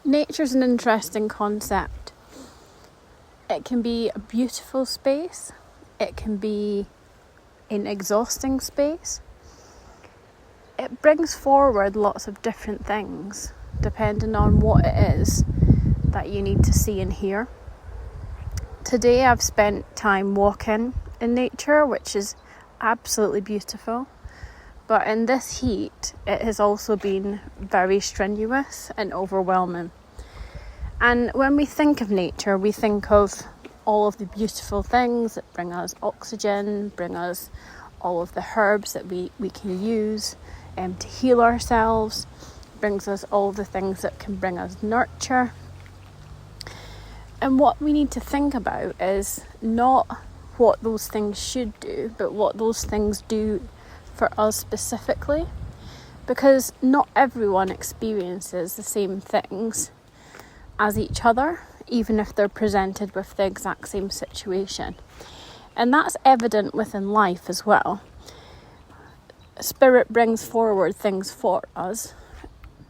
Nature's an interesting concept. It can be a beautiful space. It can be an exhausting space. It brings forward lots of different things depending on what it is that you need to see and hear. Today I've spent time walking in nature, which is absolutely beautiful. But in this heat, it has also been very strenuous and overwhelming. And when we think of nature, we think of all of the beautiful things that bring us oxygen, bring us all of the herbs that we can use to heal ourselves, brings us all the things that can bring us nurture. And what we need to think about is not what those things should do, but what those things do for us specifically, because not everyone experiences the same things as each other, even if they're presented with the exact same situation. And that's evident within life as well. Spirit brings forward things for us,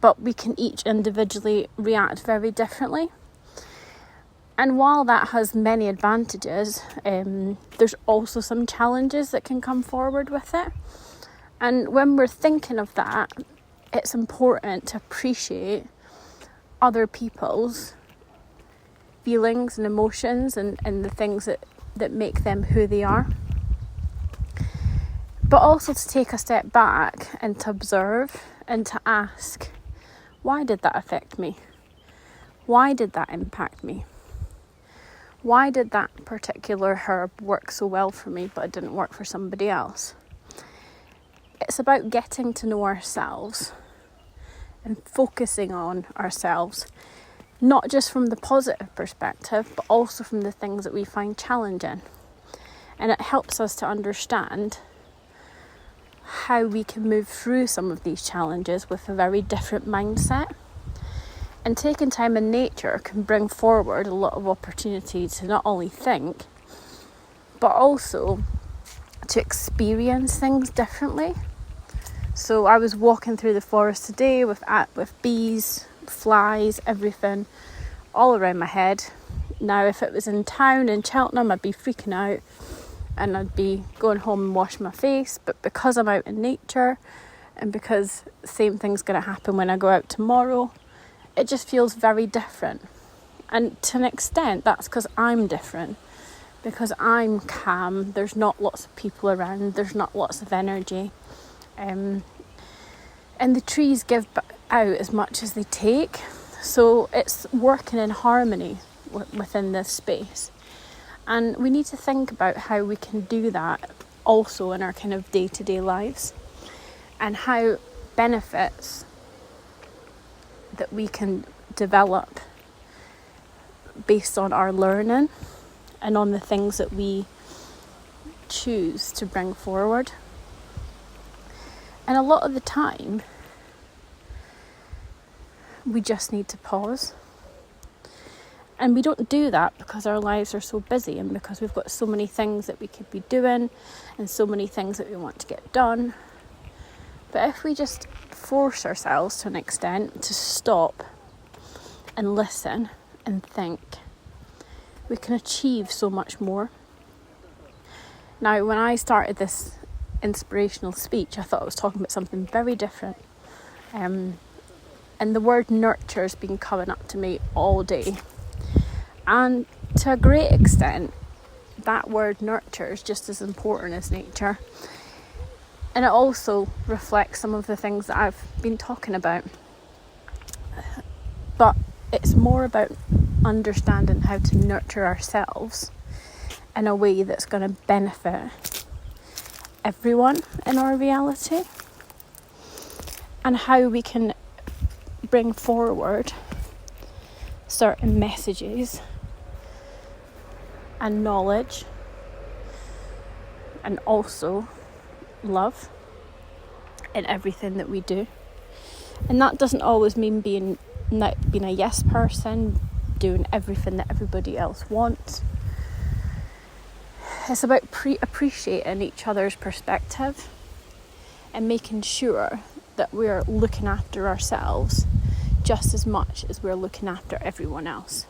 but we can each individually react very differently. And while that has many advantages, there's also some challenges that can come forward with it. And when we're thinking of that, it's important to appreciate other people's feelings and emotions and the things that make them who they are. But also to take a step back and to observe and to ask, why did that affect me? Why did that impact me? Why did that particular herb work so well for me, but it didn't work for somebody else? It's about getting to know ourselves and focusing on ourselves, not just from the positive perspective, but also from the things that we find challenging. And it helps us to understand how we can move through some of these challenges with a very different mindset. And taking time in nature can bring forward a lot of opportunity to not only think, but also to experience things differently. So I was walking through the forest today with bees, flies, everything all around my head. Now, if it was in town in Cheltenham, I'd be freaking out and I'd be going home and washing my face. But because I'm out in nature and because the same thing's going to happen when I go out tomorrow, it just feels very different. And to an extent, that's because I'm different. Because I'm calm, there's not lots of people around, there's not lots of energy. And the trees give out as much as they take. So it's working in harmony within this space. And we need to think about how we can do that also in our kind of day-to-day lives. And how benefits that we can develop based on our learning and on the things that we choose to bring forward. And a lot of the time, we just need to pause. And we don't do that because our lives are so busy and because we've got so many things that we could be doing and so many things that we want to get done. But if we just force ourselves to an extent to stop and listen and think, we can achieve so much more. Now, when I started this inspirational speech, I thought I was talking about something very different. And the word nurture has been coming up to me all day. And to a great extent, that word nurture is just as important as nature. And it also reflects some of the things that I've been talking about. But it's more about understanding how to nurture ourselves in a way that's going to benefit everyone in our reality, and how we can bring forward certain messages and knowledge and also love in everything that we do. And that doesn't always mean being a yes person, doing everything that everybody else wants. It's about appreciating each other's perspective and making sure that we're looking after ourselves just as much as we're looking after everyone else.